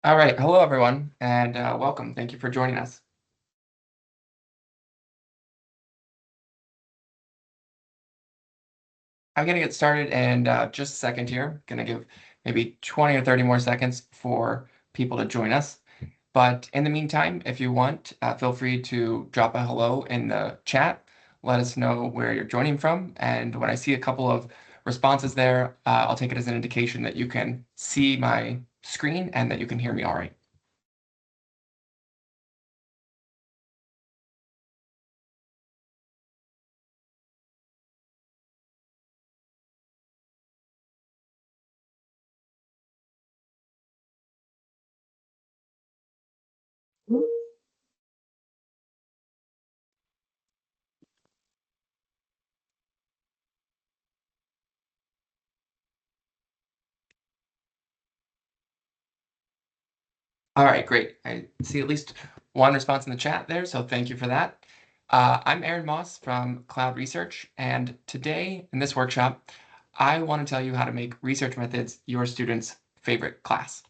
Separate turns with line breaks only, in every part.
All right. Hello, everyone, and welcome. Thank you for joining us. I'm going to get started in just a second here. Going to give maybe 20 or 30 more seconds for people to join us. But in the meantime, if you want, feel free to drop a hello in the chat. Let us know where you're joining from. And when I see a couple of responses there, I'll take it as an indication that you can see my screen and that you can hear me all right. All right, great. I see at least one response in the chat there, so thank you for that. I'm Aaron Moss from CloudResearch, and today in this workshop, I want to tell you how to make research methods your students' favorite class.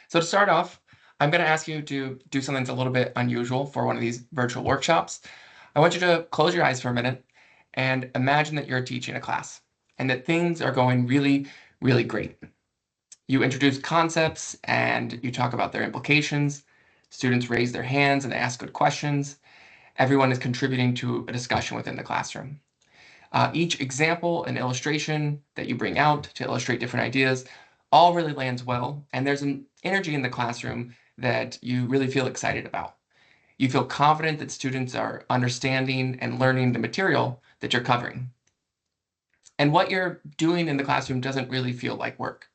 So to start off, I'm going to ask you to do something that's a little bit unusual for one of these virtual workshops. I want you to close your eyes for a minute and imagine that you're teaching a class and that things are going really, really great. You introduce concepts and you talk about their implications. Students raise their hands and ask good questions. Everyone is contributing to a discussion within the classroom. Each example and illustration that you bring out to illustrate different ideas all really lands well, and there's an energy in the classroom that you really feel excited about. You feel confident that students are understanding and learning the material that you're covering. And what you're doing in the classroom doesn't really feel like work.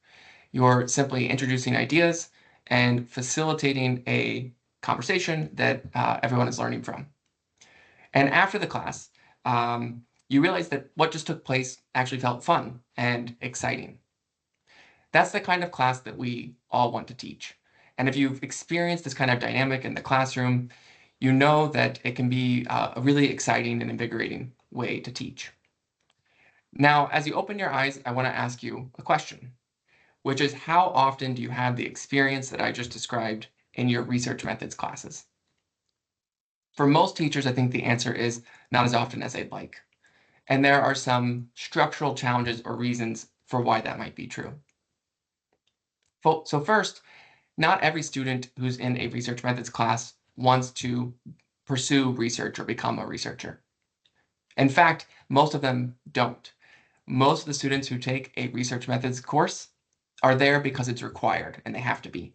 You're simply introducing ideas and facilitating a conversation that everyone is learning from. And after the class, you realize that what just took place actually felt fun and exciting. That's the kind of class that we all want to teach. And if you've experienced this kind of dynamic in the classroom, you know that it can be a really exciting and invigorating way to teach. Now, as you open your eyes, I want to ask you a question, which is how often do you have the experience that I just described in your research methods classes? For most teachers, I think the answer is not as often as they'd like. And there are some structural challenges or reasons for why that might be true. So first, not every student who's in a research methods class wants to pursue research or become a researcher. In fact, most of them don't. Most of the students who take a research methods course are there because it's required and they have to be.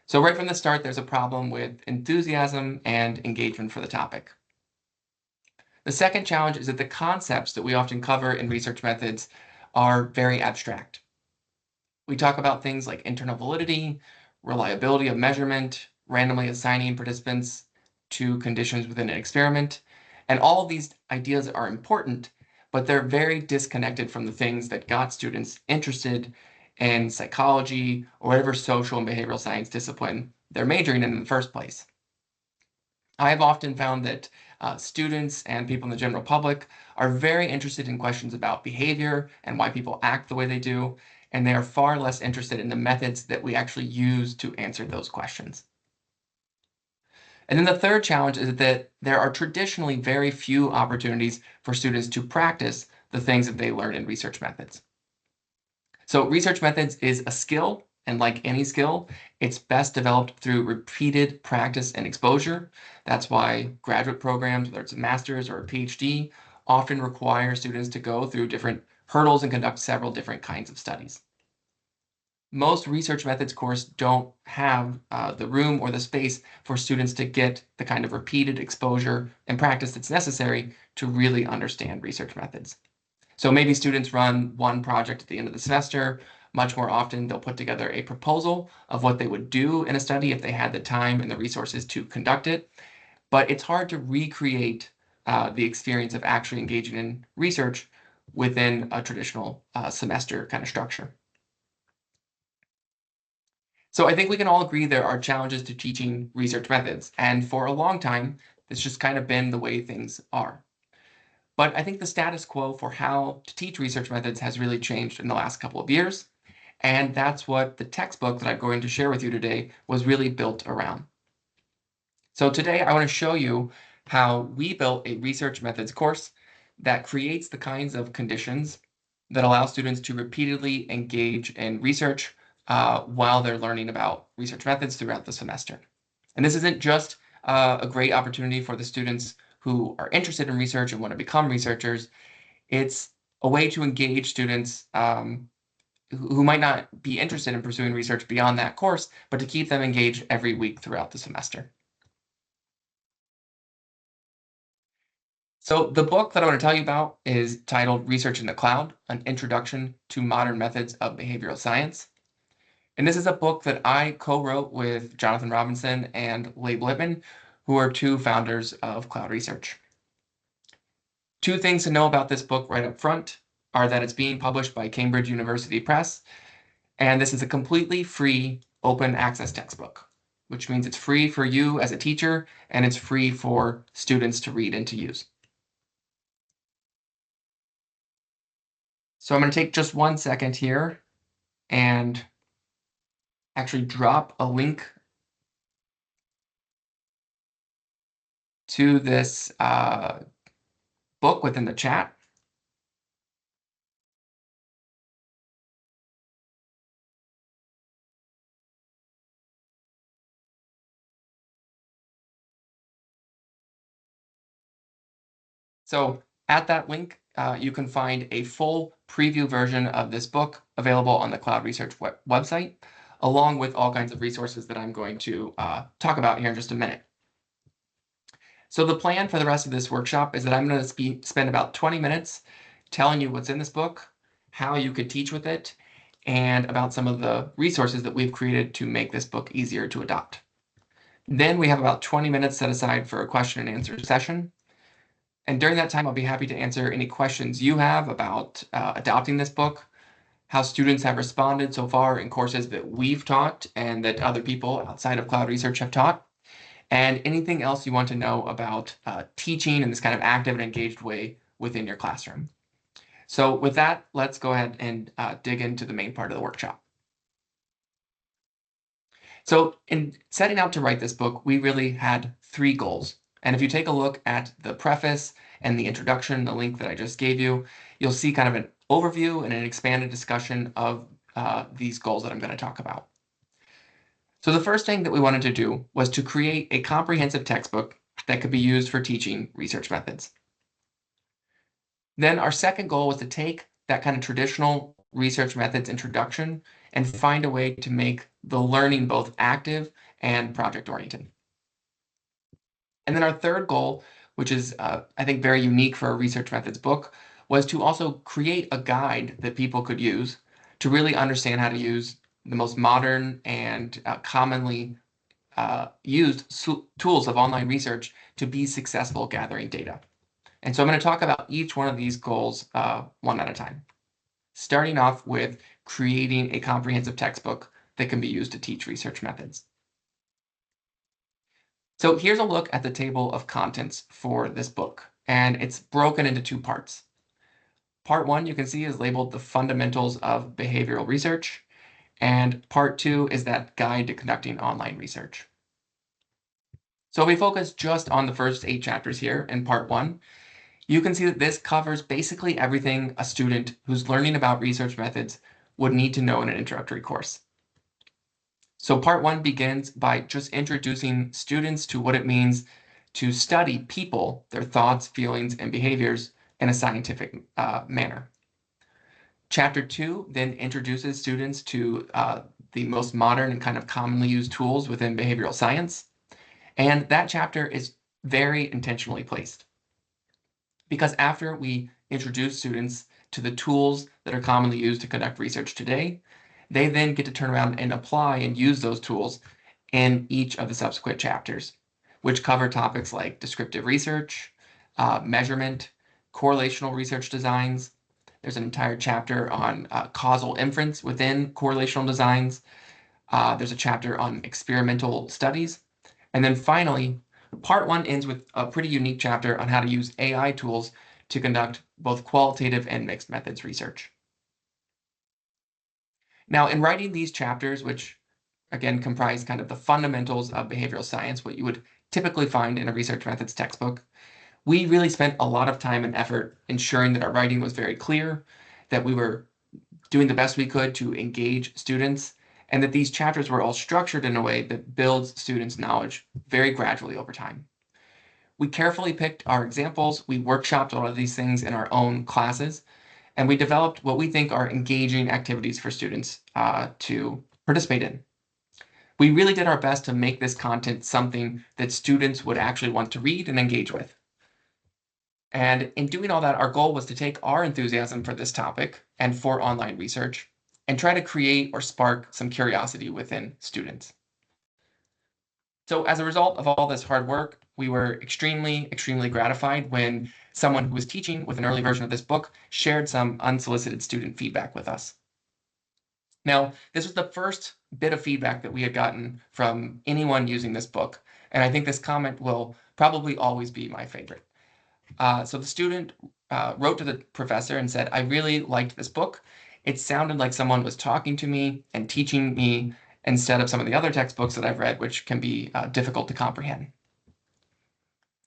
So right from the start, there's a problem with enthusiasm and engagement for the topic. The second challenge is that the concepts that we often cover in research methods are very abstract. We talk about things like internal validity, reliability of measurement, randomly assigning participants to conditions within an experiment, and all of these ideas are important, but they're very disconnected from the things that got students interested in psychology or whatever social and behavioral science discipline they're majoring in the first place. I've often found that students and people in the general public are very interested in questions about behavior and why people act the way they do, and they are far less interested in the methods that we actually use to answer those questions. And then the third challenge is that there are traditionally very few opportunities for students to practice the things that they learn in research methods. So research methods is a skill, and like any skill, it's best developed through repeated practice and exposure. That's why graduate programs, whether it's a master's or a PhD, often require students to go through different hurdles and conduct several different kinds of studies. Most research methods courses don't have the room or the space for students to get the kind of repeated exposure and practice that's necessary to really understand research methods. So maybe students run one project at the end of the semester. Much more often, they'll put together a proposal of what they would do in a study if they had the time and the resources to conduct it. But it's hard to recreate the experience of actually engaging in research within a traditional semester kind of structure. So I think we can all agree there are challenges to teaching research methods. And for a long time, it's just kind of been the way things are. But I think the status quo for how to teach research methods has really changed in the last couple of years. And that's what the textbook that I'm going to share with you today was really built around. So today I want to show you how we built a research methods course that creates the kinds of conditions that allow students to repeatedly engage in research while they're learning about research methods throughout the semester. And this isn't just a great opportunity for the students who are interested in research and want to become researchers. It's a way to engage students who might not be interested in pursuing research beyond that course, but to keep them engaged every week throughout the semester. So the book that I want to tell you about is titled Research in the Cloud, An Introduction to Modern Methods of Behavioral Science. And this is a book that I co-wrote with Jonathan Robinson and Leigh Blitman, who are two founders of CloudResearch. Two things to know about this book right up front are that it's being published by Cambridge University Press, and this is a completely free open access textbook, which means it's free for you as a teacher, and it's free for students to read and to use. So I'm going to take just 1 second here and actually drop a link to this book within the chat. So at that link, you can find a full preview version of this book available on the CloudResearch website, along with all kinds of resources that I'm going to talk about here in just a minute. So the plan for the rest of this workshop is that I'm going to spend about 20 minutes telling you what's in this book, how you could teach with it, and about some of the resources that we've created to make this book easier to adopt. Then we have about 20 minutes set aside for a question and answer session. And during that time, I'll be happy to answer any questions you have about adopting this book, how students have responded so far in courses that we've taught and that other people outside of CloudResearch have taught, and anything else you want to know about teaching in this kind of active and engaged way within your classroom. So with that, let's go ahead and dig into the main part of the workshop. So in setting out to write this book, we really had 3 goals. And if you take a look at the preface and the introduction, the link that I just gave you, you'll see kind of an overview and an expanded discussion of these goals that I'm going to talk about. So the first thing that we wanted to do was to create a comprehensive textbook that could be used for teaching research methods. Then our second goal was to take that kind of traditional research methods introduction and find a way to make the learning both active and project-oriented. And then our third goal, which is, I think, very unique for a research methods book, was to also create a guide that people could use to really understand how to use the most modern and commonly used tools of online research to be successful gathering data. And so I'm going to talk about each one of these goals one at a time, starting off with creating a comprehensive textbook that can be used to teach research methods. So here's a look at the table of contents for this book, and it's broken into 2 parts. Part 1, you can see, is labeled The Fundamentals of Behavioral Research, and Part 2 is that Guide to Conducting Online Research. So if we focus just on the first 8 chapters here in Part 1, you can see that this covers basically everything a student who's learning about research methods would need to know in an introductory course. So Part 1 begins by just introducing students to what it means to study people, their thoughts, feelings, and behaviors in a scientific manner. Chapter 2 then introduces students to the most modern and kind of commonly used tools within behavioral science. And that chapter is very intentionally placed, because after we introduce students to the tools that are commonly used to conduct research today, they then get to turn around and apply and use those tools in each of the subsequent chapters, which cover topics like descriptive research, measurement, correlational research designs. There's an entire chapter on causal inference within correlational designs. There's a chapter on experimental studies. And then finally, Part 1 ends with a pretty unique chapter on how to use AI tools to conduct both qualitative and mixed methods research. Now, in writing these chapters, which again comprise kind of the fundamentals of behavioral science, what you would typically find in a research methods textbook, we really spent a lot of time and effort ensuring that our writing was very clear, that we were doing the best we could to engage students, and that these chapters were all structured in a way that builds students' knowledge very gradually over time. We carefully picked our examples, we workshopped a lot of these things in our own classes, and we developed what we think are engaging activities for students to participate in. We really did our best to make this content something that students would actually want to read and engage with. And in doing all that, our goal was to take our enthusiasm for this topic and for online research and try to create or spark some curiosity within students. So as a result of all this hard work, we were extremely, extremely gratified when someone who was teaching with an early version of this book shared some unsolicited student feedback with us. Now, this was the first bit of feedback that we had gotten from anyone using this book, and I think this comment will probably always be my favorite. So the student wrote to the professor and said, "I really liked this book. It sounded like someone was talking to me and teaching me instead of some of the other textbooks that I've read, which can be difficult to comprehend."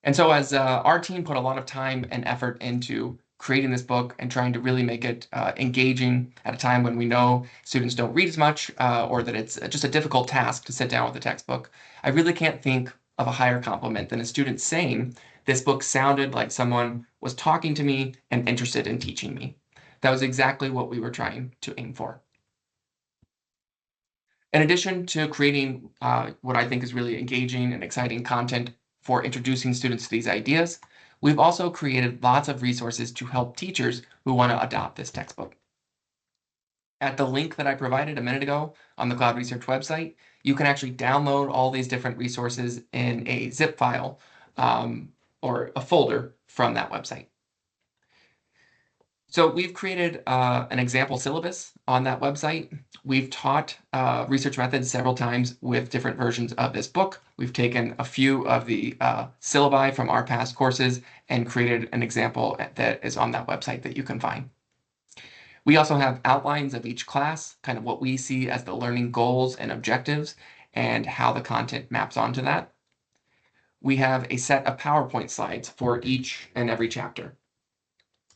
And so as our team put a lot of time and effort into creating this book and trying to really make it engaging at a time when we know students don't read as much or that it's just a difficult task to sit down with a textbook, I really can't think of a higher compliment than a student saying, "This book sounded like someone was talking to me and interested in teaching me." That was exactly what we were trying to aim for. In addition to creating what I think is really engaging and exciting content for introducing students to these ideas, we've also created lots of resources to help teachers who want to adopt this textbook. At the link that I provided a minute ago on the CloudResearch website, you can actually download all these different resources in a zip file or a folder from that website. So we've created an example syllabus on that website. We've taught research methods several times with different versions of this book. We've taken a few of the syllabi from our past courses and created an example that is on that website that you can find. We also have outlines of each class, kind of what we see as the learning goals and objectives and how the content maps onto that. We have a set of PowerPoint slides for each and every chapter.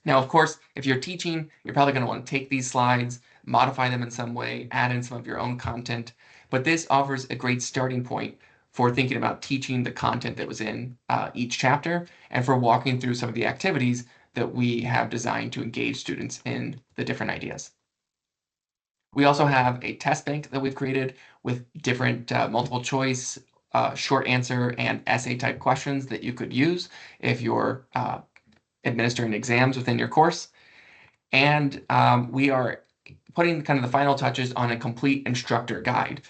Now, of course, if you're teaching, you're probably going to want to take these slides, modify them in some way, add in some of your own content, but this offers a great starting point for thinking about teaching the content that was in each chapter and for walking through some of the activities that we have designed to engage students in the different ideas. We also have a test bank that we've created with different multiple choice, short answer, and essay type questions that you could use if you're administering exams within your course. And we are putting kind of the final touches on a complete instructor guide.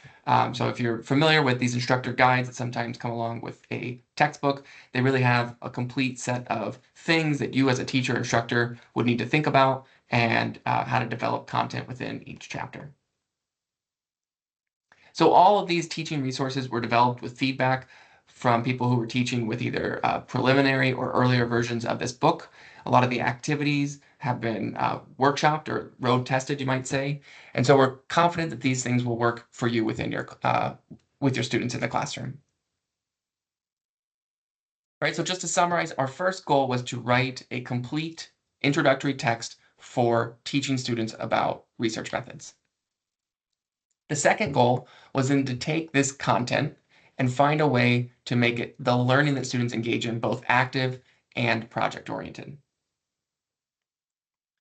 So if you're familiar with these instructor guides that sometimes come along with a textbook, they really have a complete set of things that you as a teacher or instructor would need to think about and how to develop content within each chapter. So all of these teaching resources were developed with feedback from people who were teaching with either preliminary or earlier versions of this book. A lot of the activities have been workshopped or road tested, you might say. And so we're confident that these things will work for you within your with your students in the classroom. Right, so just to summarize, our first goal was to write a complete introductory text for teaching students about research methods. The second goal was then to take this content and find a way to make it the learning that students engage in both active and project-oriented.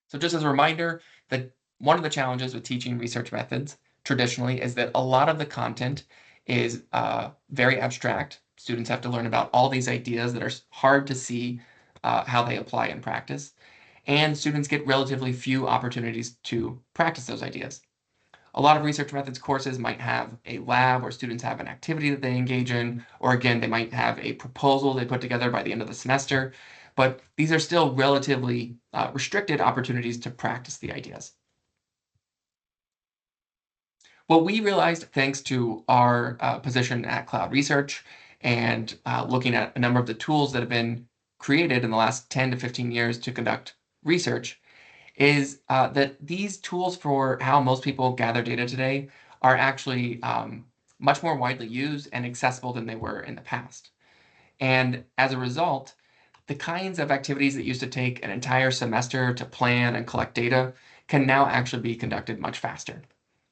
So just as a reminder, that one of the challenges with teaching research methods traditionally is that a lot of the content is very abstract. Students have to learn about all these ideas that are hard to see how they apply in practice, and students get relatively few opportunities to practice those ideas. A lot of research methods courses might have a lab where students have an activity that they engage in, or again, they might have a proposal they put together by the end of the semester, but these are still relatively restricted opportunities to practice the ideas. What we realized, thanks to our position at CloudResearch and looking at a number of the tools that have been created in the last 10 to 15 years to conduct research is that these tools for how most people gather data today are actually much more widely used and accessible than they were in the past. And as a result, the kinds of activities that used to take an entire semester to plan and collect data can now actually be conducted much faster.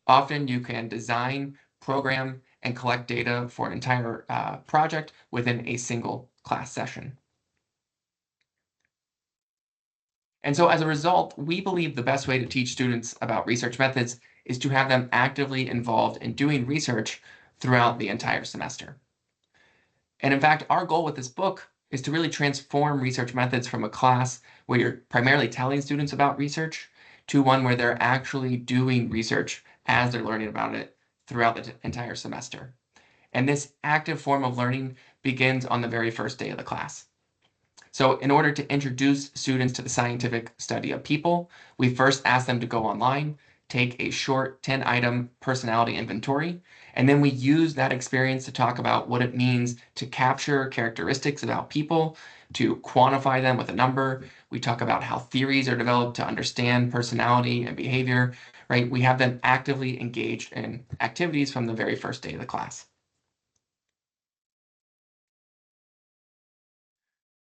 Often you can design, program, and collect data for an entire project within a single class session. And so as a result, we believe the best way to teach students about research methods is to have them actively involved in doing research throughout the entire semester. And in fact, our goal with this book is to really transform research methods from a class where you're primarily telling students about research to one where they're actually doing research as they're learning about it throughout the entire semester. And this active form of learning begins on the very first day of the class. So in order to introduce students to the scientific study of people, we first ask them to go online, take a short 10-item personality inventory, and then we use that experience to talk about what it means to capture characteristics about people, to quantify them with a number. We talk about how theories are developed to understand personality and behavior, right? We have them actively engaged in activities from the very first day of the class.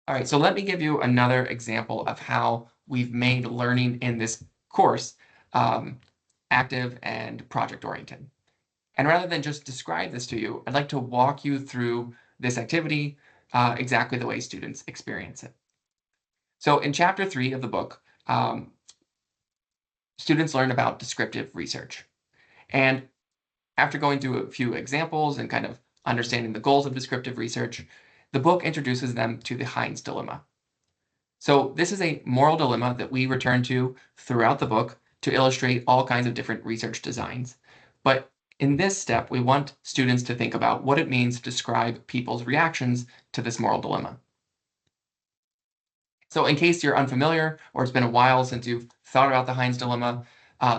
All right, so let me give you another example of how we've made learning in this course um, active and project-oriented. And rather than just describe this to you, I'd like to walk you through this activity exactly the way students experience it. So in chapter 3 of the book, students learn about descriptive research. And after going through a few examples and kind of understanding the goals of descriptive research, the book introduces them to the Heinz dilemma. So this is a moral dilemma that we return to throughout the book to illustrate all kinds of different research designs. But in this step, we want students to think about what it means to describe people's reactions to this moral dilemma. So in case you're unfamiliar or it's been a while since you've thought about the Heinz dilemma,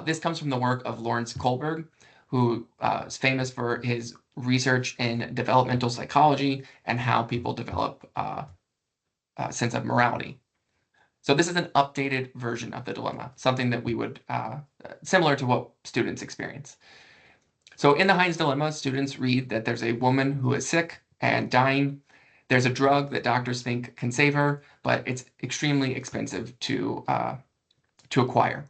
this comes from the work of Lawrence Kohlberg, who is famous for his research in developmental psychology and how people develop a sense of morality. So this is an updated version of the dilemma, something that we would, similar to what students experience. So in the Heinz dilemma, students read that there's a woman who is sick and dying. There's a drug that doctors think can save her, but it's extremely expensive to acquire.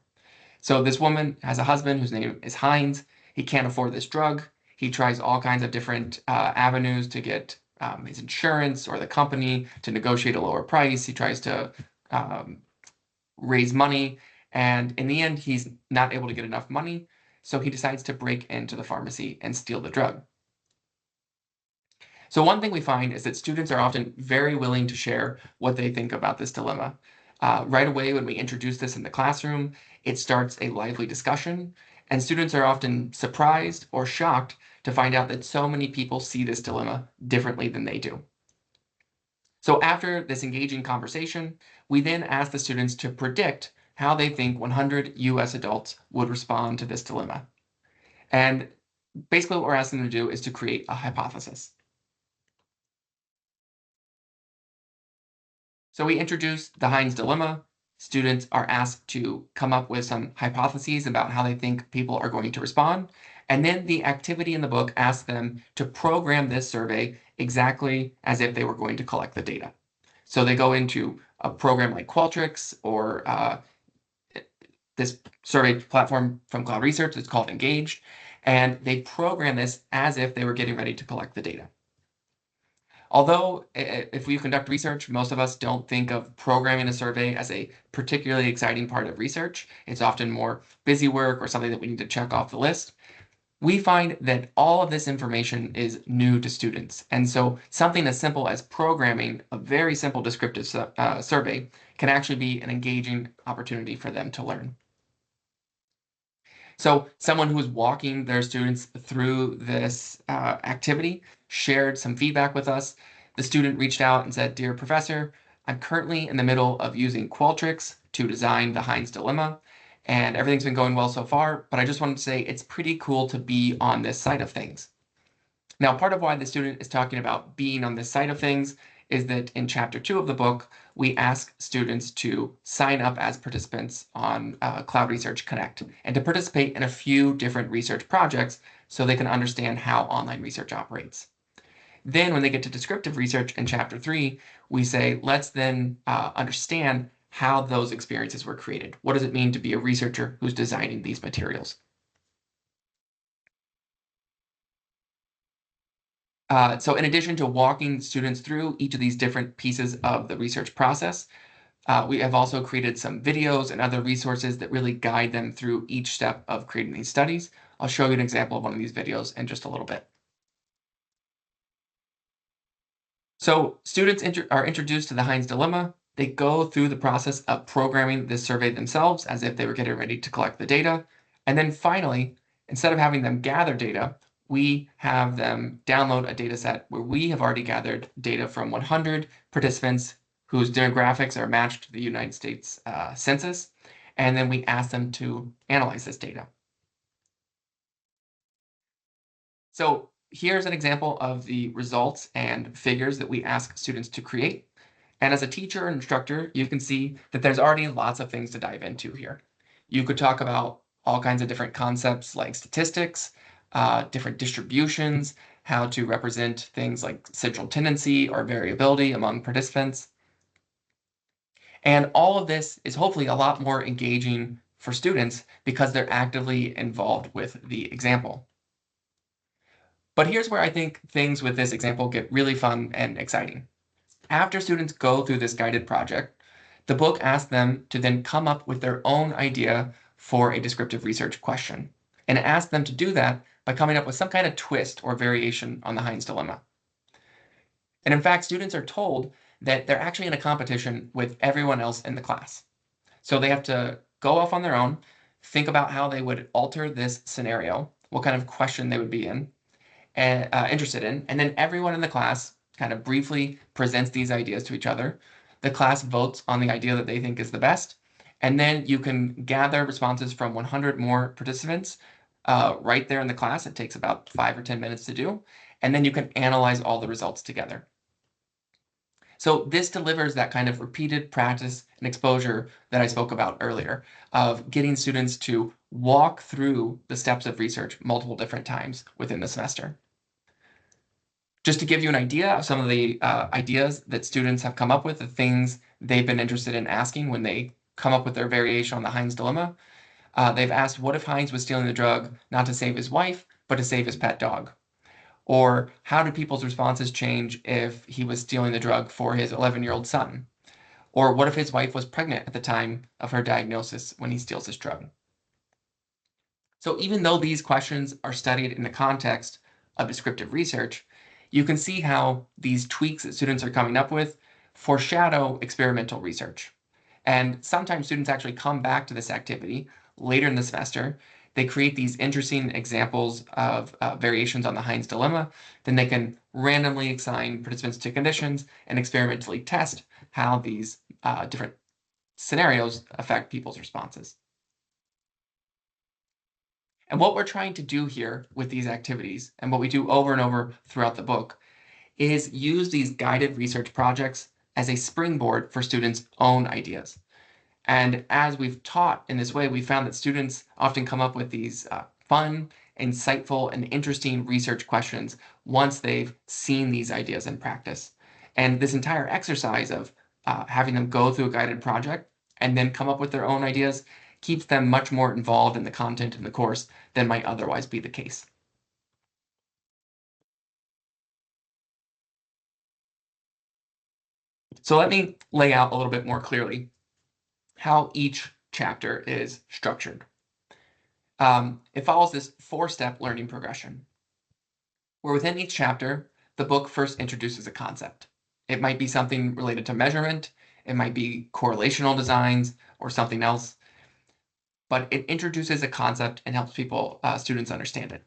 So this woman has a husband whose name is Heinz. He can't afford this drug. He tries all kinds of different avenues to get his insurance or the company to negotiate a lower price. He tries to raise money, and in the end, he's not able to get enough money, so he decides to break into the pharmacy and steal the drug. So one thing we find is that students are often very willing to share what they think about this dilemma. Right away, when we introduce this in the classroom, it starts a lively discussion, and students are often surprised or shocked to find out that so many people see this dilemma differently than they do. So after this engaging conversation, we then ask the students to predict how they think 100 US adults would respond to this dilemma. And basically what we're asking them to do is to create a hypothesis. So we introduce the Heinz dilemma. Students are asked to come up with some hypotheses about how they think people are going to respond. And then the activity in the book asks them to program this survey exactly as if they were going to collect the data. So they go into a program like Qualtrics or this survey platform from CloudResearch that's called Engaged, and they program this as if they were getting ready to collect the data. Although if we conduct research, most of us don't think of programming a survey as a particularly exciting part of research. It's often more busy work or something that we need to check off the list. We find that all of this information is new to students. And so something as simple as programming a very simple descriptive survey can actually be an engaging opportunity for them to learn. So someone who was walking their students through this activity shared some feedback with us. The student reached out and said, "Dear professor, I'm currently in the middle of using Qualtrics to design the Heinz dilemma, and everything's been going well so far, but I just wanted to say it's pretty cool to be on this side of things." Now, part of why the student is talking about being on this side of things is that in chapter 2 of the book, we ask students to sign up as participants on CloudResearch Connect and to participate in a few different research projects so they can understand how online research operates. Then when they get to descriptive research in chapter 3, we say, let's then understand how those experiences were created. What does it mean to be a researcher who's designing these materials? So in addition to walking students through each of these different pieces of the research process, we have also created some videos and other resources that really guide them through each step of creating these studies. I'll show you an example of one of these videos in just a little bit. So students are introduced to the Heinz dilemma. They go through the process of programming this survey themselves as if they were getting ready to collect the data. And then finally, instead of having them gather data, we have them download a data set where we have already gathered data from 100 participants whose demographics are matched to the United States Census. And then we ask them to analyze this data. So here's an example of the results and figures that we ask students to create. And as a teacher and instructor, you can see that there's already lots of things to dive into here. You could talk about all kinds of different concepts like statistics, different distributions, how to represent things like central tendency or variability among participants. And all of this is hopefully a lot more engaging for students because they're actively involved with the example. But here's where I think things with this example get really fun and exciting. After students go through this guided project, the book asks them to then come up with their own idea for a descriptive research question. And it asks them to do that by coming up with some kind of twist or variation on the Heinz dilemma. And in fact, students are told that they're actually in a competition with everyone else in the class. So they have to go off on their own, think about how they would alter this scenario, what kind of question they would be interested in, and then everyone in the class kind of briefly presents these ideas to each other. The class votes on the idea that they think is the best, and then you can gather responses from 100 more participants right there in the class. It takes about 5 or 10 minutes to do, and then you can analyze all the results together. So this delivers that kind of repeated practice and exposure that I spoke about earlier of getting students to walk through the steps of research multiple different times within the semester. Just to give you an idea of some of the ideas that students have come up with, the things they've been interested in asking when they come up with their variation on the Heinz dilemma, they've asked, what if Heinz was stealing the drug not to save his wife, but to save his pet dog? Or how do people's responses change if he was stealing the drug for his 11-year-old son? Or what if his wife was pregnant at the time of her diagnosis when he steals this drug? So even though these questions are studied in the context of descriptive research, you can see how these tweaks that students are coming up with foreshadow experimental research. And sometimes students actually come back to this activity later in the semester. They create these interesting examples of variations on the Heinz dilemma. Then they can randomly assign participants to conditions and experimentally test how these different scenarios affect people's responses. And what we're trying to do here with these activities, and what we do over and over throughout the book, is use these guided research projects as a springboard for students' own ideas. And as we've taught in this way, we found that students often come up with these fun, insightful, and interesting research questions once they've seen these ideas in practice. And this entire exercise of having them go through a guided project and then come up with their own ideas keeps them much more involved in the content in the course than might otherwise be the case. So let me lay out a little bit more clearly how each chapter is structured. It follows this 4-step learning progression, where within each chapter, the book first introduces a concept. It might be something related to measurement, it might be correlational designs, or something else, but it introduces a concept and helps students understand it.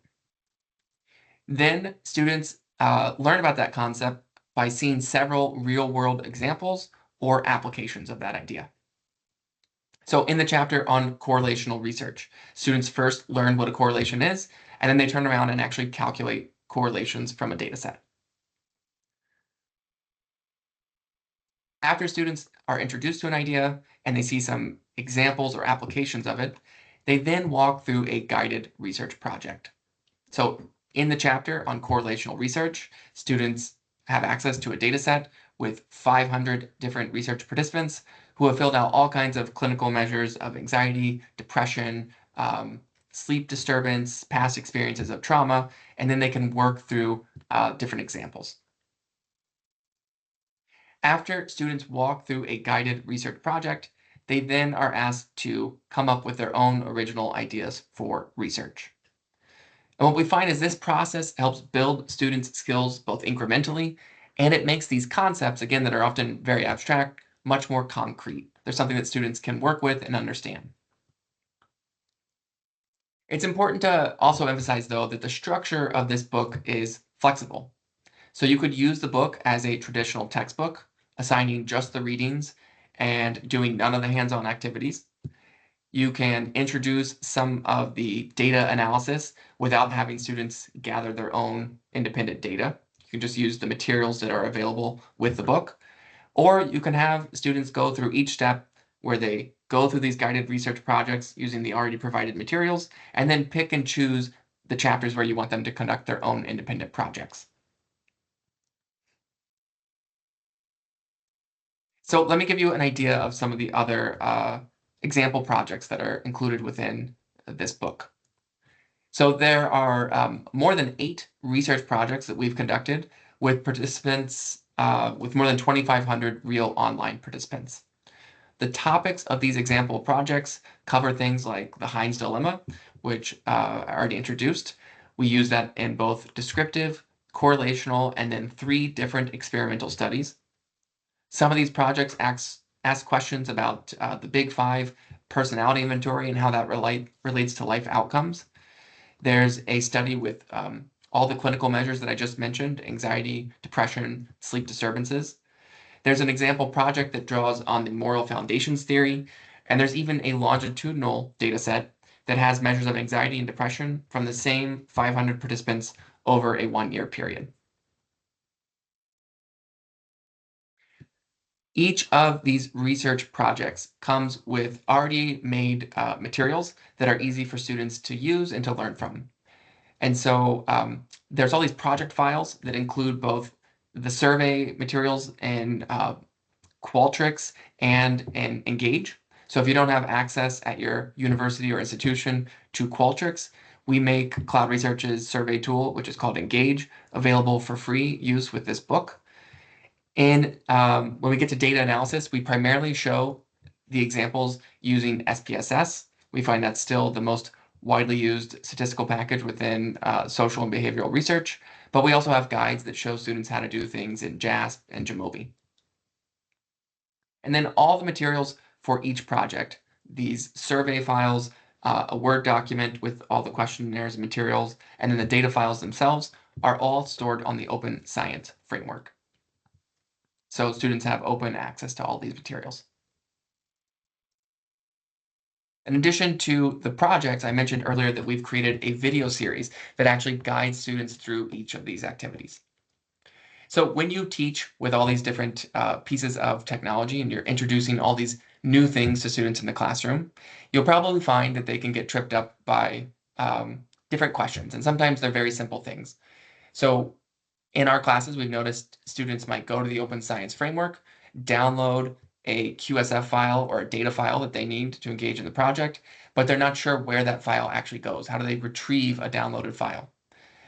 Then students learn about that concept by seeing several real-world examples or applications of that idea. So in the chapter on correlational research, students first learn what a correlation is, and then they turn around and actually calculate correlations from a data set. After students are introduced to an idea and they see some examples or applications of it, they then walk through a guided research project. So in the chapter on correlational research, students have access to a data set with 500 different research participants who have filled out all kinds of clinical measures of anxiety, depression, sleep disturbance, past experiences of trauma, and then they can work through different examples. After students walk through a guided research project, they then are asked to come up with their own original ideas for research. And what we find is this process helps build students' skills both incrementally, and it makes these concepts, again, that are often very abstract, much more concrete. There's something that students can work with and understand. It's important to also emphasize, though, that the structure of this book is flexible. So you could use the book as a traditional textbook, assigning just the readings and doing none of the hands-on activities. You can introduce some of the data analysis without having students gather their own independent data. You can just use the materials that are available with the book. Or you can have students go through each step where they go through these guided research projects using the already provided materials, and then pick and choose the chapters where you want them to conduct their own independent projects. So let me give you an idea of some of the other example projects that are included within this book. So there are more than 8 research projects that we've conducted with participants, with more than 2,500 real online participants. The topics of these example projects cover things like the Heinz dilemma, which I already introduced. We use that in both descriptive, correlational, and then 3 different experimental studies. Some of these projects ask questions about the Big Five personality inventory and how that relates to life outcomes. There's a study with all the clinical measures that I just mentioned, anxiety, depression, sleep disturbances. There's an example project that draws on the moral foundations theory, and there's even a longitudinal data set that has measures of anxiety and depression from the same 500 participants over a 1-year period. Each of these research projects comes with already made materials that are easy for students to use and to learn from. And so there's all these project files that include both the survey materials in Qualtrics and in Engage. So if you don't have access at your university or institution to Qualtrics, we make CloudResearch's survey tool, which is called Engage, available for free use with this book. And when we get to data analysis, we primarily show the examples using SPSS. We find that's still the most widely used statistical package within social and behavioral research, but we also have guides that show students how to do things in JASP and Jamovi. And then all the materials for each project, these survey files, a Word document with all the questionnaires and materials, and then the data files themselves are all stored on the Open Science framework. So students have open access to all these materials. In addition to the projects, I mentioned earlier that we've created a video series that actually guides students through each of these activities. So when you teach with all these different pieces of technology and you're introducing all these new things to students in the classroom, you'll probably find that they can get tripped up by different questions. And sometimes they're very simple things. So in our classes, we've noticed students might go to the Open Science Framework, download a QSF file or a data file that they need to engage in the project, but they're not sure where that file actually goes. How do they retrieve a downloaded file?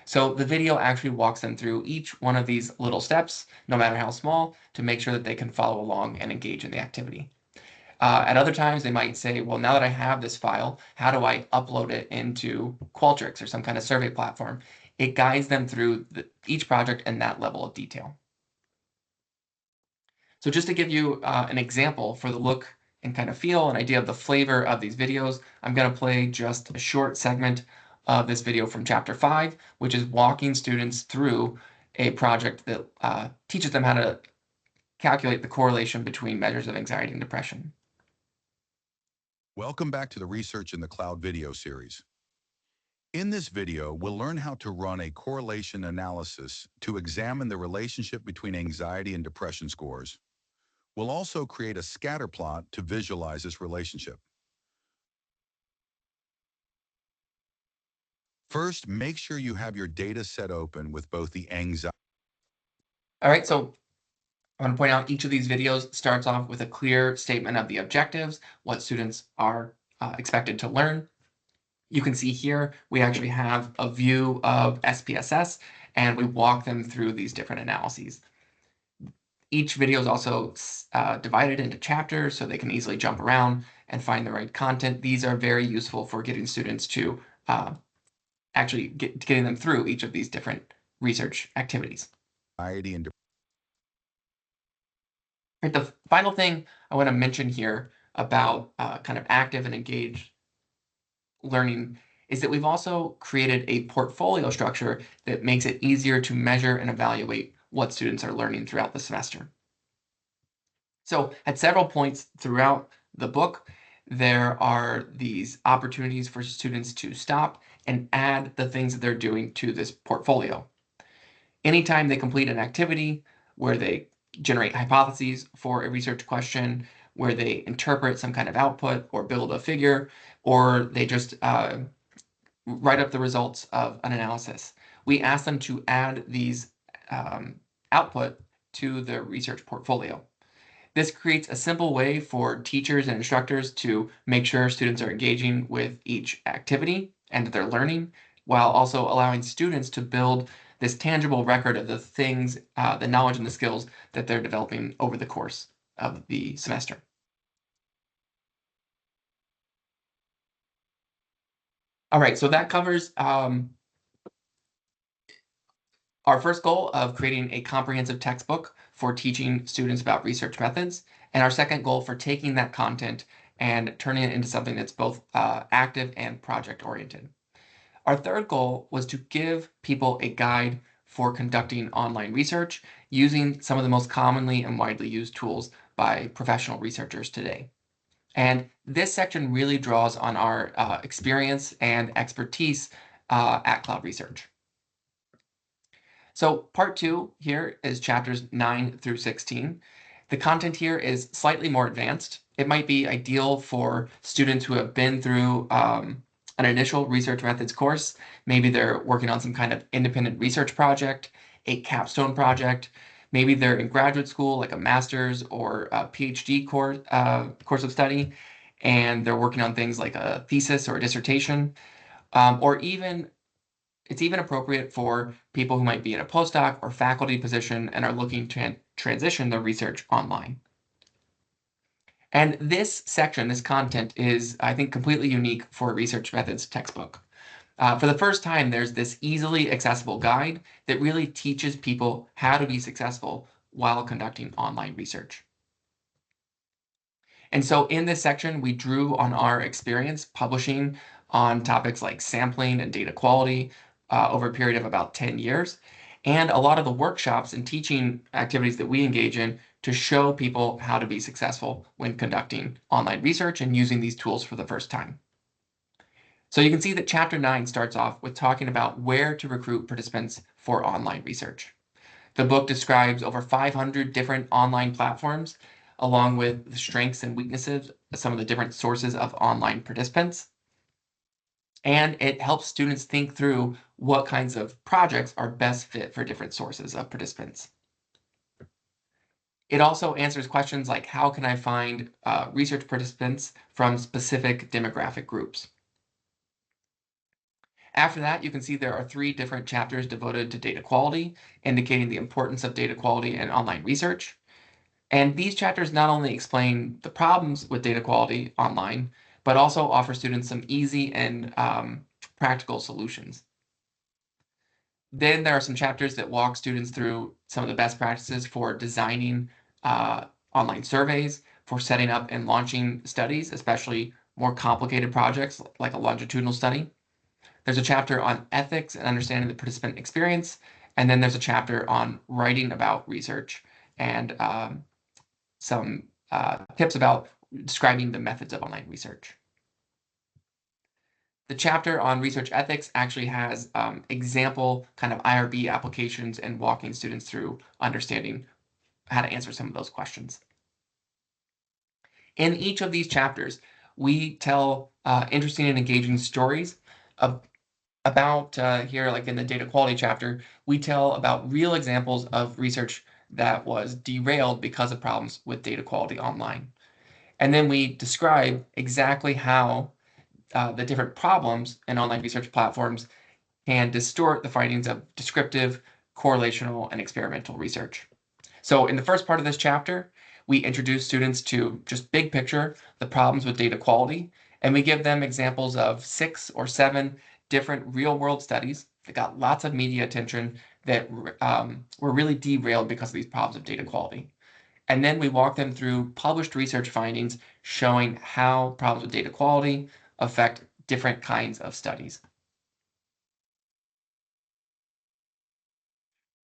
So the video actually walks them through each one of these little steps, no matter how small, to make sure that they can follow along and engage in the activity. At other times, they might say, well, now that I have this file, how do I upload it into Qualtrics or some kind of survey platform? It guides them through each project in that level of detail. So just to give you an example for the look and kind of feel, an idea of the flavor of these videos, I'm going to play just a short segment of this video from Chapter 5, which is walking students through a project that teaches them how to calculate the correlation between measures of anxiety and depression.
Welcome back to the Research in the Cloud video series. In this video, we'll learn how to run a correlation analysis to examine the relationship between anxiety and depression scores. We'll also create a scatter plot to visualize this relationship. First, make sure you have your data set open with both the anxiety.
All right, so I want to point out each of these videos starts off with a clear statement of the objectives, what students are expected to learn. You can see here, we actually have a view of SPSS, and we walk them through these different analyses. Each video is also divided into chapters so they can easily jump around and find the right content. These are very useful for getting students to actually getting them through each of these different research activities.
And
Right, the final thing I want to mention here about kind of active and engaged learning is that we've also created a portfolio structure that makes it easier to measure and evaluate what students are learning throughout the semester. So at several points throughout the book, there are these opportunities for students to stop and add the things that they're doing to this portfolio. Anytime they complete an activity where they generate hypotheses for a research question, where they interpret some kind of output or build a figure, or they just write up the results of an analysis, we ask them to add these output to the research portfolio. This creates a simple way for teachers and instructors to make sure students are engaging with each activity and that they're learning, while also allowing students to build this tangible record of the things, the knowledge and the skills that they're developing over the course of the semester. All right, so that covers our first goal of creating a comprehensive textbook for teaching students about research methods, and our second goal for taking that content and turning it into something that's both active and project-oriented. Our third goal was to give people a guide for conducting online research using some of the most commonly and widely used tools by professional researchers today. And this section really draws on our experience and expertise at CloudResearch. So part 2 here is chapters 9 through 16. The content here is slightly more advanced. It might be ideal for students who have been through an initial research methods course. Maybe they're working on some kind of independent research project, a capstone project. Maybe they're in graduate school, like a master's or a PhD course of study, and they're working on things like a thesis or a dissertation, or even it's even appropriate for people who might be in a postdoc or faculty position and are looking to transition their research online. And this section, this content, is, I think, completely unique for a research methods textbook. For the first time, there's this easily accessible guide that really teaches people how to be successful while conducting online research. And so in this section, we drew on our experience publishing on topics like sampling and data quality over a period of about 10 years, and a lot of the workshops and teaching activities that we engage in to show people how to be successful when conducting online research and using these tools for the first time. So you can see that chapter 9 starts off with talking about where to recruit participants for online research. The book describes over 500 different online platforms, along with the strengths and weaknesses of some of the different sources of online participants. And it helps students think through what kinds of projects are best fit for different sources of participants. It also answers questions like, how can I find research participants from specific demographic groups? After that, you can see there are 3 different chapters devoted to data quality, indicating the importance of data quality in online research. And these chapters not only explain the problems with data quality online, but also offer students some easy and practical solutions. Then there are some chapters that walk students through some of the best practices for designing online surveys, for setting up and launching studies, especially more complicated projects like a longitudinal study. There's a chapter on ethics and understanding the participant experience, and then there's a chapter on writing about research and some tips about describing the methods of online research. The chapter on research ethics actually has example kind of IRB applications and walking students through understanding how to answer some of those questions. In each of these chapters, we tell interesting and engaging stories of, about here, like in the data quality chapter, we tell about real examples of research that was derailed because of problems with data quality online. And then we describe exactly how the different problems in online research platforms can distort the findings of descriptive, correlational, and experimental research. So in the first part of this chapter, we introduce students to just big picture, the problems with data quality, and we give them examples of 6 or 7 different real world studies that got lots of media attention that were really derailed because of these problems of data quality. And then we walk them through published research findings showing how problems with data quality affect different kinds of studies.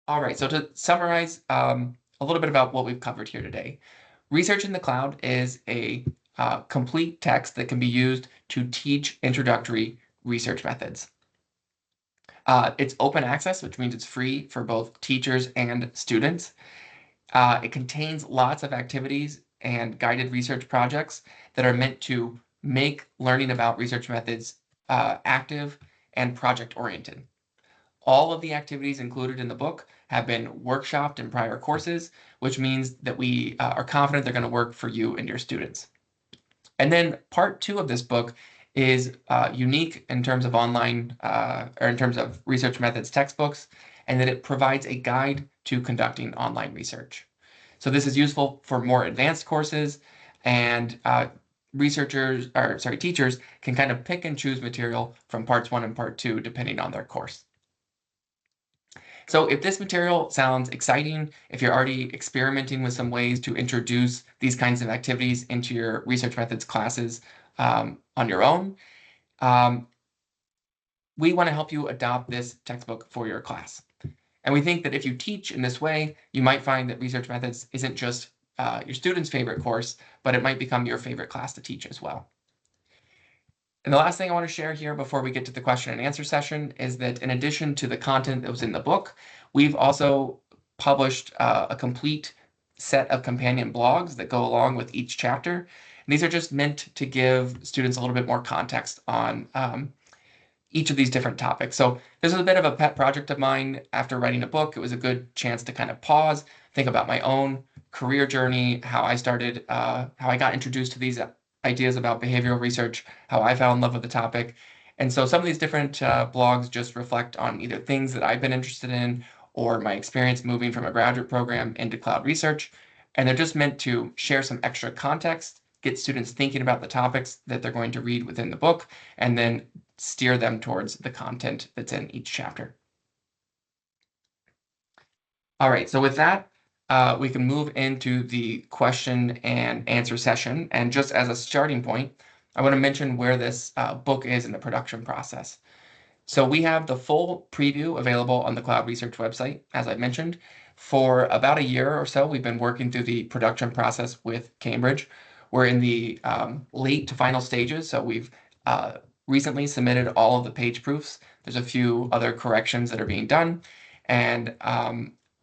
All right, so to summarize a little bit about what we've covered here today, Research in the Cloud is a complete text that can be used to teach introductory research methods. It's open access, which means it's free for both teachers and students. It contains lots of activities and guided research projects that are meant to make learning about research methods active and project oriented. All of the activities included in the book have been workshopped in prior courses, which means that we are confident they're going to work for you and your students. And then part 2 of this book is unique in terms of online or in terms of research methods textbooks, and that it provides a guide to conducting online research. So this is useful for more advanced courses, and teachers can kind of pick and choose material from parts 1 and part 2 depending on their course. So if this material sounds exciting, if you're already experimenting with some ways to introduce these kinds of activities into your research methods classes on your own, um, we want to help you adopt this textbook for your class. And we think that if you teach in this way, you might find that research methods isn't just your student's favorite course, but it might become your favorite class to teach as well. And the last thing I want to share here before we get to the question and answer session is that in addition to the content that was in the book, we've also published a complete set of companion blogs that go along with each chapter. And these are just meant to give students a little bit more context on each of these different topics. So this is a bit of a pet project of mine. After writing a book, it was a good chance to kind of pause, think about my own career journey, how I started, how I got introduced to these ideas about behavioral research, how I fell in love with the topic. And so some of these different blogs just reflect on either things that I've been interested in or my experience moving from a graduate program into CloudResearch. And they're just meant to share some extra context, get students thinking about the topics that they're going to read within the book, and then steer them towards the content that's in each chapter. All right, so with that, we can move into the question and answer session. And just as a starting point, I want to mention where this book is in the production process. So we have the full preview available on the CloudResearch website, as I mentioned. For about a year or so, we've been working through the production process with Cambridge. We're in the late to final stages, so we've recently submitted all of the page proofs. There's a few other corrections that are being done, and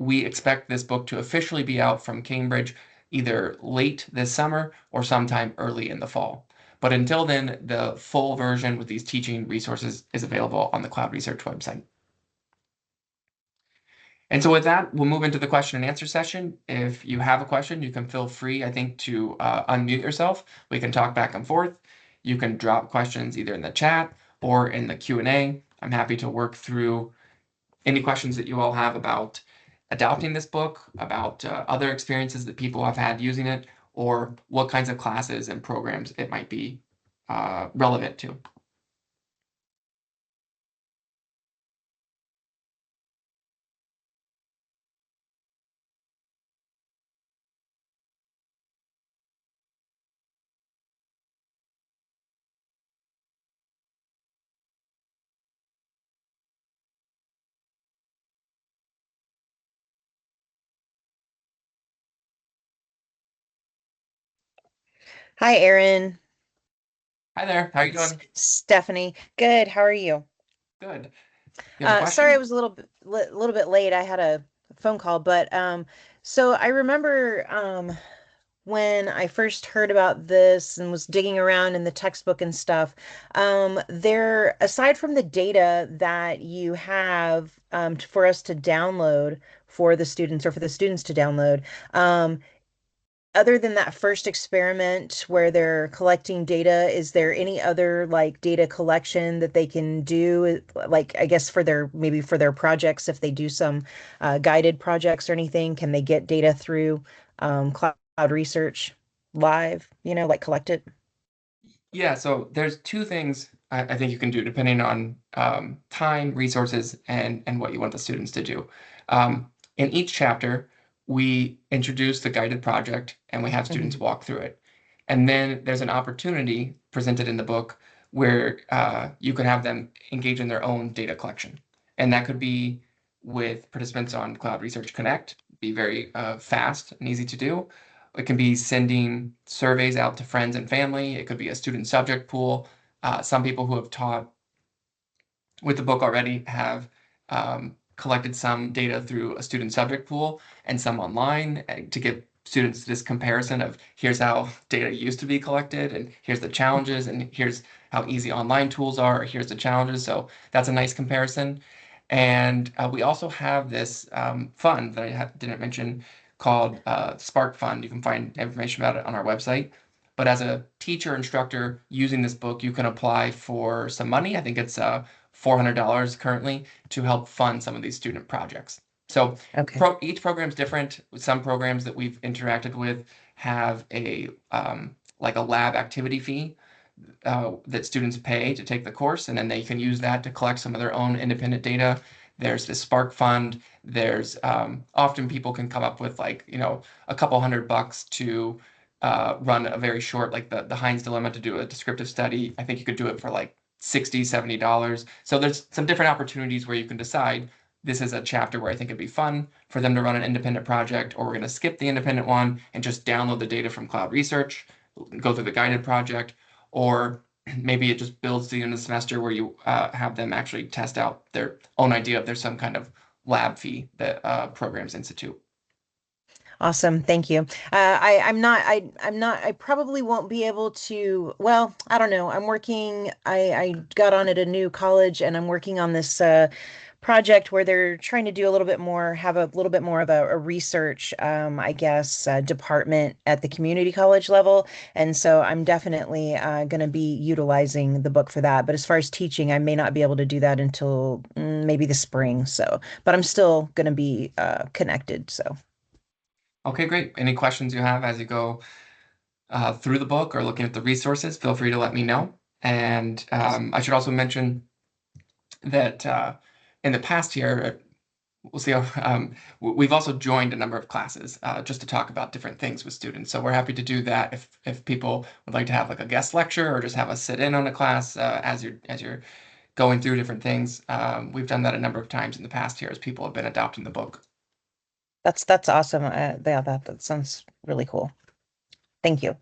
we expect this book to officially be out from Cambridge either late this summer or sometime early in the fall. But until then, the full version with these teaching resources is available on the CloudResearch website. And so with that, we'll move into the question and answer session. If you have a question, you can feel free, I think, to unmute yourself. We can talk back and forth. You can drop questions either in the chat or in the Q&A. I'm happy to work through any questions that you all have about adopting this book, about other experiences that people have had using it, or what kinds of classes and programs it might be relevant to.
Hi, Erin.
Hi there, how are you
It's
doing?
Stephanie. Good. How are you?
Good. You have a
Sorry, I
question?
was a little bit late. I had a phone call, but so I remember when I first heard about this and was digging around in the textbook and stuff, there, aside from the data that you have for us to download for the students or for the students to download, other than that first experiment where they're collecting data, is there any other like data collection that they can do? Like, I guess for their maybe for their projects, if they do some guided projects or anything, can they get data through Cloud Research Live, like collect it?
Yeah, so there's two things I think you can do depending on time, resources, and what you want the students to do. In each chapter, we introduce the guided project and we have students
Hmm.
walk through it. And then there's an opportunity presented in the book where you can have them engage in their own data collection. And that could be with participants on Cloud Research Connect, be very fast and easy to do. It can be sending surveys out to friends and family. It could be a student subject pool. Some people who have taught with the book already have collected some data through a student subject pool and some online to give students this comparison of here's how data used to be collected and here's the challenges and here's how easy online tools are, or here's the challenges. So that's a nice comparison. And we also have this fund that I didn't mention called Spark Fund. You can find information about it on our website. But as a teacher instructor using this book, you can apply for some money. I think it's $400 currently to help fund some of these student projects. So
Okay.
each program is different. Some programs that we've interacted with have a like a lab activity fee that students pay to take the course, and then they can use that to collect some of their own independent data. There's the Spark Fund. There's often people can come up with like, a couple $100 to run a very short, like the Heinz dilemma to do a descriptive study. I think you could do it for like $60, $70. So there's some different opportunities where you can decide this is a chapter where I think it'd be fun for them to run an independent project, or we're going to skip the independent one and just download the data from Cloud Research, go through the guided project, or maybe it just builds to the end of the semester where you have them actually test out their own idea if there's some kind of lab fee that programs institute.
Awesome. Thank you. I probably won't be able to, well, I don't know. I got on at a new college and I'm working on this project where they're trying to do a little bit more, have a little bit more of a research, I guess, department at the community college level. And so I'm definitely going to be utilizing the book for that. But as far as teaching, I may not be able to do that until maybe the spring. So, but I'm still going to be connected. So.
Okay, great. Any questions you have as you go through the book or looking at the resources, feel free to let me know. And I should also mention that in the past year, we'll see. We've also joined a number of classes just to talk about different things with students. So we're happy to do that if people would like to have like a guest lecture or just have us sit in on a class as you're going through different things. We've done that a number of times in the past year as people have been adopting the book.
That's awesome. Yeah, that sounds really cool. Thank you.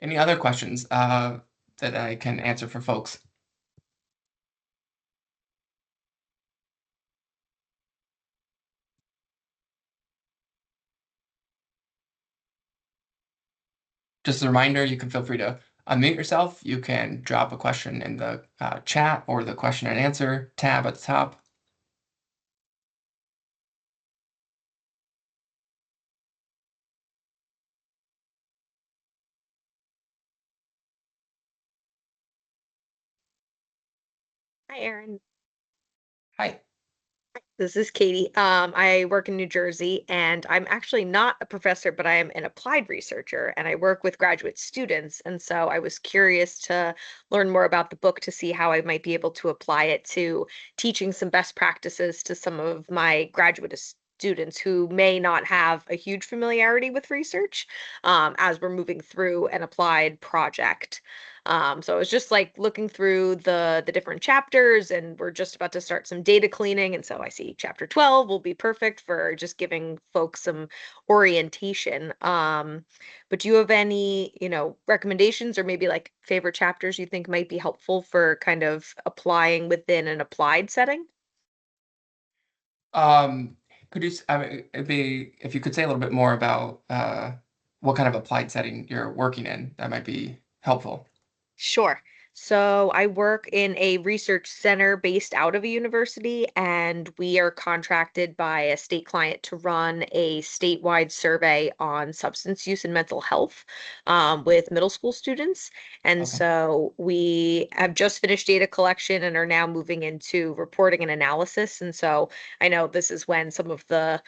Any other questions that I can answer for folks? Just a reminder, you can feel free to unmute yourself. You can drop a question in the chat or the question and answer tab at the top.
Hi, Erin.
Hi.
This is Katie. I work in New Jersey, and I'm actually not a professor, but I am an applied researcher, and I work with graduate students. And so I was curious to learn more about the book to see how I might be able to apply it to teaching some best practices to some of my graduate students who may not have a huge familiarity with research, as we're moving through an applied project. So I was just like looking through the different chapters, and we're just about to start some data cleaning. And so I see chapter 12 will be perfect for just giving folks some orientation. But do you have any, recommendations or maybe like favorite chapters you think might be helpful for kind of applying within an applied setting?
Um, Could you, I mean, it'd be, if you could say a little bit more about what kind of applied setting you're working in, that might be helpful.
Sure. So I work in a research center based out of a university, and we are contracted by a state client to run a statewide survey on substance use and mental health with middle school students. And
Okay.
so we have just finished data collection and are now moving into reporting and analysis. And so I know this is when some of the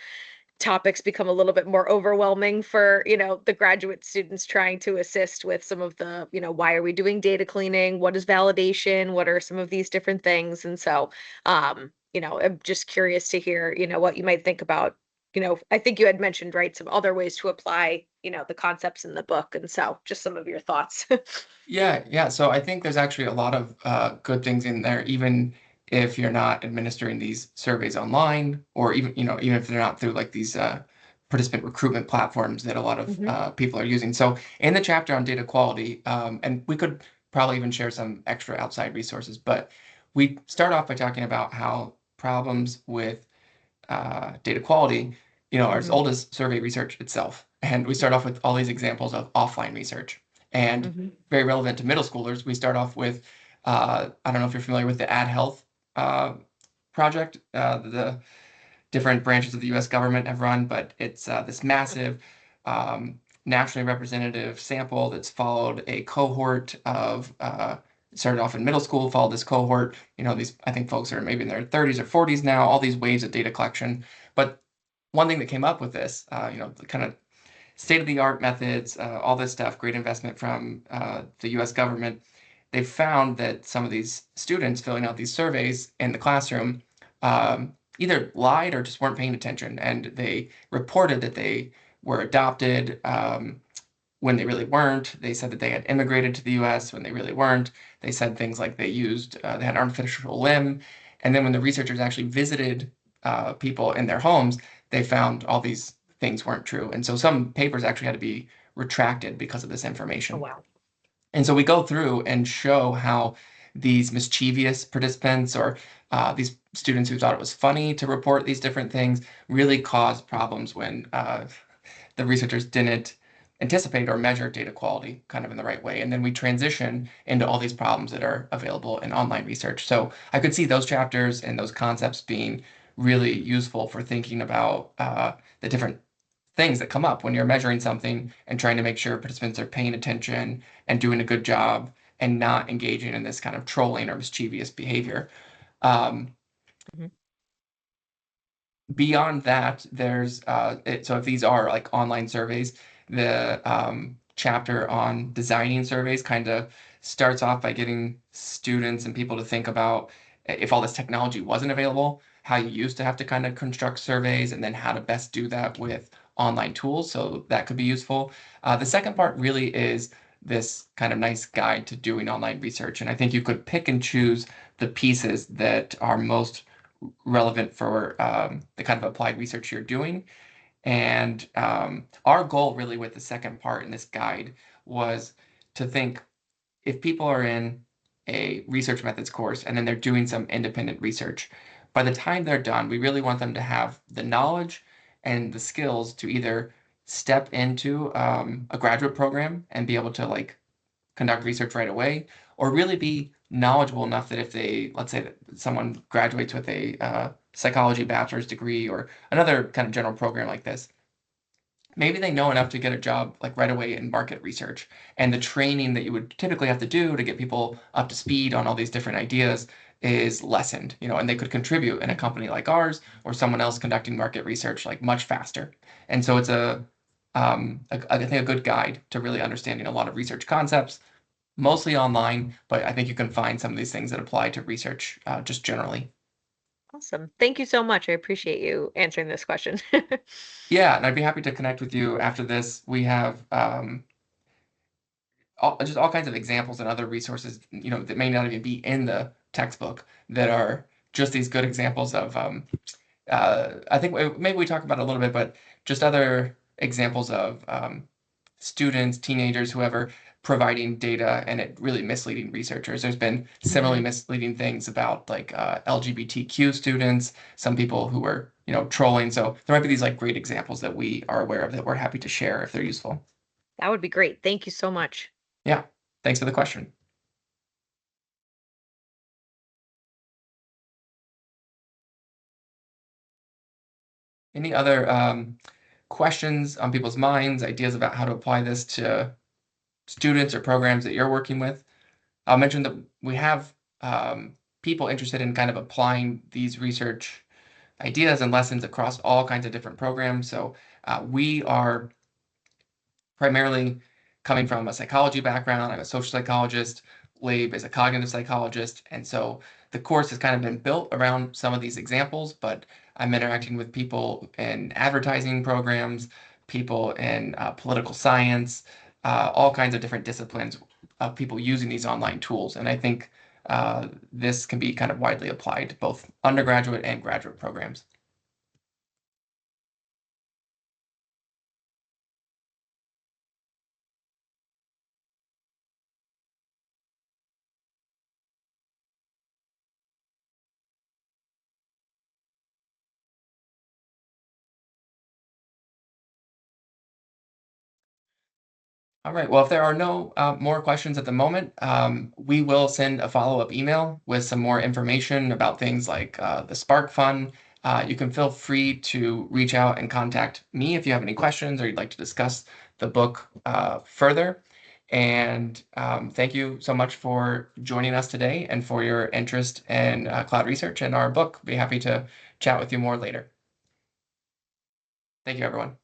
topics become a little bit more overwhelming for, the graduate students trying to assist with some of the, why are we doing data cleaning? What is validation? What are some of these different things? And so, I'm just curious to hear, what you might think about, I think you had mentioned, right, some other ways to apply, the concepts in the book. And so just some of your thoughts.
Yeah, yeah. So I think there's actually a lot of good things in there, even if you're not administering these surveys online, or even, even if they're not through like these participant recruitment platforms that a lot of
Hmm.
people are using. So in the chapter on data quality, and we could probably even share some extra outside resources, but we start off by talking about how problems with data quality, are as
Hmm.
old as survey research itself. And we start off with all these examples of offline research. And
Hmm.
very relevant to middle schoolers, we start off with, I don't know if you're familiar with the Ad Health uh, project, the different branches of the US government have run, but it's this massive nationally representative sample that's followed a cohort of, started off in middle school, followed this cohort, these, I think folks are maybe in their 30s or 40s now, all these waves of data collection. But one thing that came up with this, the kind of state-of-the-art methods, all this stuff, great investment from the US government. They found that some of these students filling out these surveys in the classroom either lied or just weren't paying attention. And they reported that they were adopted when they really weren't. They said that they had immigrated to the US when they really weren't. They said things like they had artificial limb. And then when the researchers actually visited people in their homes, they found all these things weren't true. And so some papers actually had to be retracted because of this
Oh,
information.
wow.
And so we go through and show how these mischievous participants or these students who thought it was funny to report these different things really caused problems when the researchers didn't anticipate or measure data quality kind of in the right way. And then we transition into all these problems that are available in online research. So I could see those chapters and those concepts being really useful for thinking about the different things that come up when you're measuring something and trying to make sure participants are paying attention and doing a good job and not engaging in this kind of trolling or mischievous behavior. Um,
Hmm.
Beyond that, so if these are like online surveys, the chapter on designing surveys kind of starts off by getting students and people to think about if all this technology wasn't available, how you used to have to kind of construct surveys, and then how to best do that with online tools. So that could be useful. The second part really is this kind of nice guide to doing online research. And I think you could pick and choose the pieces that are most relevant for the kind of applied research you're doing. And our goal, really, with the second part in this guide was to think if people are in a research methods course and then they're doing some independent research, by the time they're done, we really want them to have the knowledge and the skills to either step into a graduate program and be able to like conduct research right away, or really be knowledgeable enough that if they, let's say that someone graduates with a psychology bachelor's degree or another kind of general program like this, maybe they know enough to get a job like right away in market research. And the training that you would typically have to do to get people up to speed on all these different ideas is lessened, and they could contribute in a company like ours or someone else conducting market research like much faster. And so it's I think a good guide to really understanding a lot of research concepts, mostly online, but I think you can find some of these things that apply to research just generally.
Awesome. Thank you so much. I appreciate you answering this question.
Yeah, and I'd be happy to connect with you after this. We have just all kinds of examples and other resources, that may not even be in the textbook that are just these good examples of, I think maybe we talked about it a little bit, but just other examples of students, teenagers, whoever, providing data and it really misleading researchers. There's been similarly misleading things about like LGBTQ students, some people who were, trolling. So there might be these like great examples that we are aware of that we're happy to share if they're useful.
That would be great. Thank you so much.
Yeah, thanks for the question. Any other questions on people's minds, ideas about how to apply this to students or programs that you're working with? I'll mention that we have people interested in kind of applying these research ideas and lessons across all kinds of different programs. So we are primarily coming from a psychology background. I'm a social psychologist. Labe is a cognitive psychologist. And so the course has kind of been built around some of these examples, but I'm interacting with people in advertising programs, people in political science, all kinds of different disciplines of people using these online tools. And I think this can be kind of widely applied to both undergraduate and graduate programs. All right. Well, if there are no more questions at the moment, we will send a follow-up email with some more information about things like the Spark Fund. You can feel free to reach out and contact me if you have any questions or you'd like to discuss the book further. And thank you so much for joining us today and for your interest in CloudResearch and our book. Be happy to chat with you more later. Thank you, everyone.